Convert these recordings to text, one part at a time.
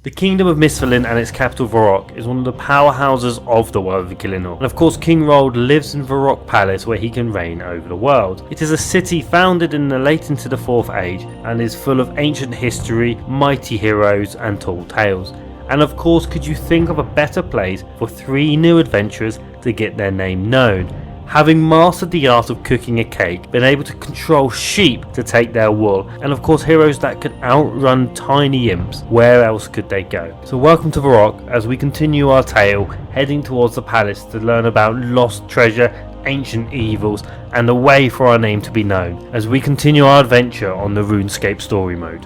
The kingdom of Misthalin and its capital Varrock is one of the powerhouses of the world of Gielinor, and of course King Rold lives in Varrock Palace where he can reign over the world. It is a city founded in the late into the 4th Age and is full of ancient history, mighty heroes and tall tales. And of course, could you think of a better place for 3 new adventurers to get their name known? Having mastered the art of cooking a cake, been able to control sheep to take their wool, and of course heroes that could outrun tiny imps, where else could they go? So welcome to Varrock as we continue our tale, heading towards the palace to learn about lost treasure, ancient evils, and a way for our name to be known, as we continue our adventure on the Runescape story mode.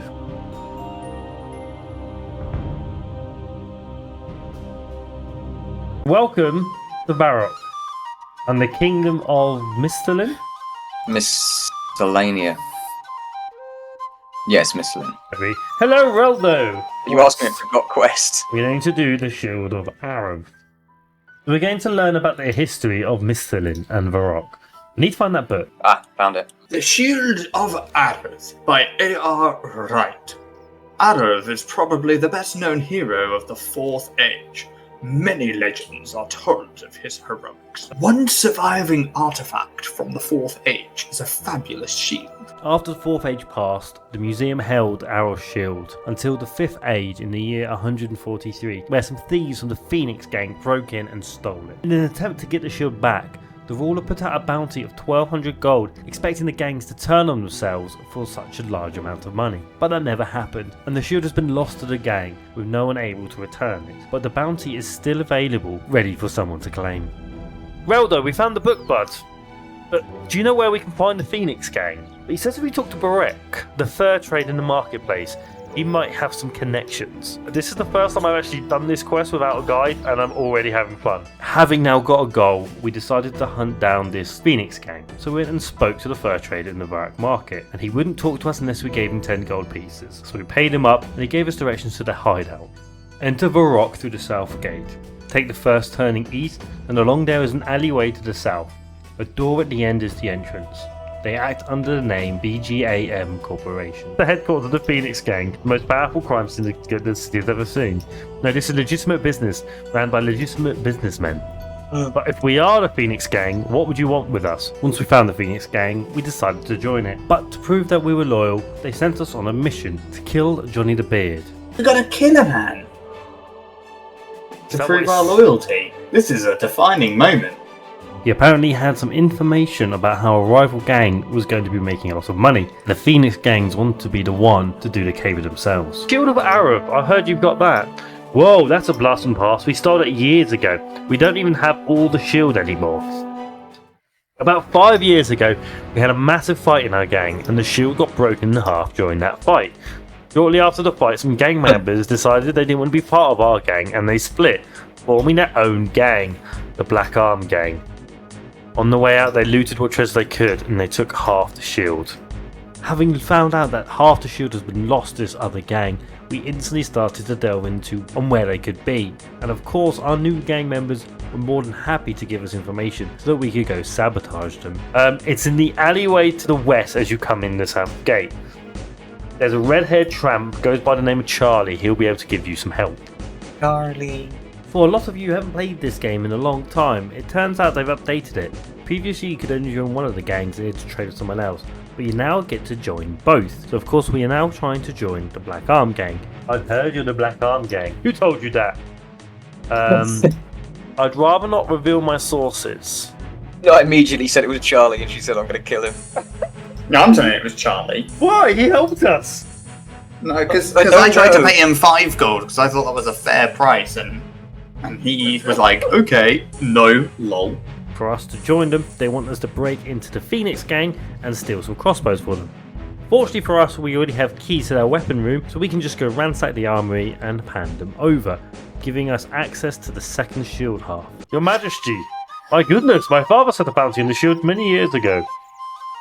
Welcome to Varrock and the kingdom of Misthalin? Miscellanea. Yes, Misthalin. Hello, Reldo! You asked me if I got quest. We're going to do the Shield of Arrav. We're going to learn about the history of Misthalin and Varrock. I need to find that book. Found it. The Shield of Arrav by A.R. Wright. Arrav is probably the best known hero of the 4th Age. Many legends are told of his heroics. One surviving artifact from the 4th Age is a fabulous shield. After the 4th Age passed, the museum held Arrav's shield until the 5th Age in the year 143, where some thieves from the Phoenix gang broke in and stole it. In an attempt to get the shield back, the ruler put out a bounty of 1,200 gold, expecting the gangs to turn on themselves for such a large amount of money. But that never happened, and the shield has been lost to the gang, with no one able to return it. But the bounty is still available, ready for someone to claim. Reldo, we found the book, bud. But do you know where we can find the Phoenix gang? He says if we talk to Varrock, the fur trade in the marketplace, he might have some connections. This is the first time I've actually done this quest without a guide, and I'm already having fun. Having now got a goal, we decided to hunt down this Phoenix gang. So we went and spoke to the fur trader in the Varrock market, and he wouldn't talk to us unless we gave him 10 gold pieces. So we paid him up, and he gave us directions to their hideout. Enter Varrock through the south gate. Take the first turning east, and along there is an alleyway to the south. A door at the end is the entrance. They act under the name BGAM Corporation. The headquarters of the Phoenix Gang, the most powerful crime syndicate the city has ever seen. No, this is legitimate business, ran by legitimate businessmen. But if we are the Phoenix Gang, what would you want with us? Once we found the Phoenix Gang, we decided to join it. But to prove that we were loyal, they sent us on a mission to kill Johnny the Beard. We gotta kill a man to prove our loyalty. This is a defining moment. He apparently had some information about how a rival gang was going to be making a lot of money. The Phoenix gangs wanted to be the one to do the cave themselves. Shield of Arrav, I heard you've got that. Whoa, that's a blast from the past. We stole it years ago. We don't even have all the shield anymore. About 5 years ago, we had a massive fight in our gang, and the shield got broken in half during that fight. Shortly after the fight, some gang members decided they didn't want to be part of our gang, and they split, forming their own gang, the Black Arm Gang. On the way out, they looted what treasure they could, and they took half the shield. Having found out that half the shield has been lost to this other gang, we instantly started to delve into on where they could be. And of course, our new gang members were more than happy to give us information so that we could go sabotage them. It's in the alleyway to the west as you come in the south gate. There's a red-haired tramp, goes by the name of Charlie. He'll be able to give you some help. Charlie. For a lot of you who haven't played this game in a long time, it turns out they've updated it. Previously you could only join one of the gangs and to trade with someone else, but you now get to join both. So of course we are now trying to join the Black Arm Gang. I've heard you're the Black Arm Gang. Who told you that? I'd rather not reveal my sources. I immediately said it was Charlie and she said I'm going to kill him. No, I'm saying it was Charlie. Why? He helped us! No, because I I tried know. to pay him 5 gold because I thought that was a fair price, and he was like, okay, no, lol. For us to join them, they want us to break into the Phoenix Gang and steal some crossbows for them. Fortunately for us, we already have keys to their weapon room, so we can just go ransack the armory and hand them over, giving us access to the second shield half. Your Majesty, my goodness, my father set a bounty on the shield many years ago.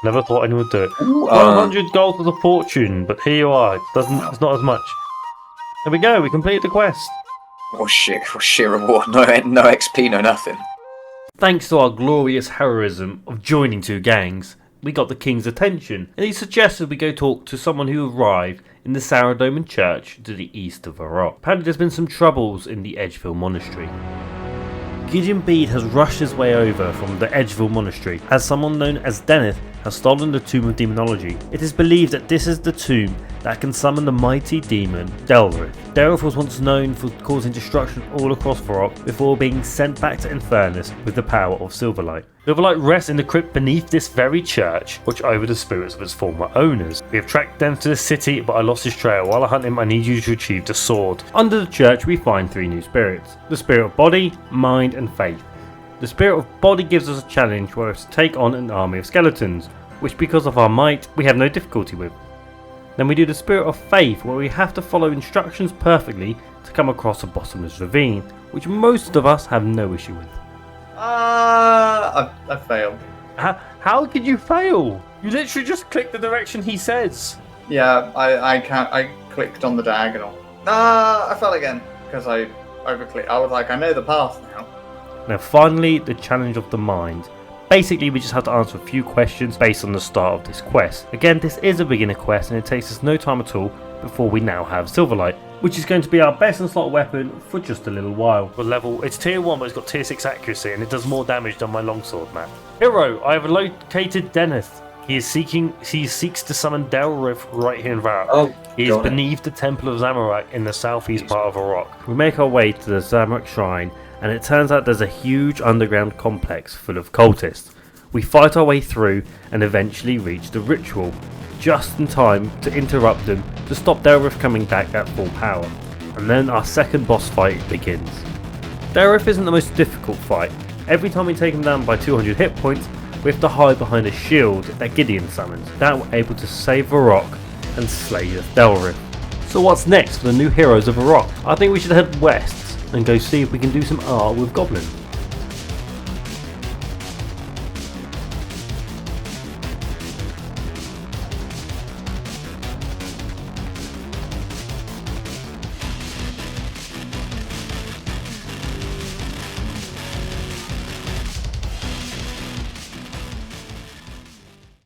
Never thought anyone would do it. 100 gold was a fortune, but here you are. It's not as much. There we go, we completed the quest. Oh shit, sheer reward. No XP, no nothing. Thanks to our glorious heroism of joining 2 gangs, we got the king's attention, and he suggested we go talk to someone who arrived in the Saradomin church to the east of Varrock. Apparently there's been some troubles in the Edgeville monastery. Gideon Bede has rushed his way over from the Edgeville monastery, as someone known as Deneth has stolen the Tomb of Demonology. It is believed that this is the tomb that can summon the mighty demon Delrith. Delrith was once known for causing destruction all across Varrock before being sent back to Infernus with the power of Silverlight. Silverlight rests in the crypt beneath this very church, watch over the spirits of its former owners. We have tracked them to the city, but I lost his trail. While I hunt him, I need you to retrieve the sword. Under the church we find 3 new spirits: the spirit of body, mind and faith. The spirit of body gives us a challenge where we have to take on an army of skeletons, which because of our might we have no difficulty with. Then we do the spirit of faith, where we have to follow instructions perfectly to come across a bottomless ravine, which most of us have no issue with. I failed. How could you fail? You literally just click the direction he says. Yeah, I clicked on the diagonal. I fell again because I overclicked. I was like, I know the path now. Now finally, the challenge of the mind. Basically, we just have to answer a few questions based on the start of this quest. Again, this is a beginner quest and it takes us no time at all before we now have Silverlight, which is going to be our best in slot weapon for just a little while. It's tier 1 but it's got tier 6 accuracy and it does more damage than my longsword, man. Hero, I have located Deneth. He seeks to summon Delrith right here in Varrock. He is beneath the Temple of Zamorak in the southeast part of Varrock. We make our way to the Zamorak Shrine, and it turns out there's a huge underground complex full of cultists. We fight our way through and eventually reach the ritual, just in time to interrupt them to stop Delrith coming back at full power. And then our second boss fight begins. Delrith isn't the most difficult fight. Every time we take him down by 200 hit points, we have to hide behind a shield that Gideon summons. Now we're able to save Varrock and slay Delrith. So what's next for the new heroes of Varrock? I think we should head west and go see if we can do some art with Goblin.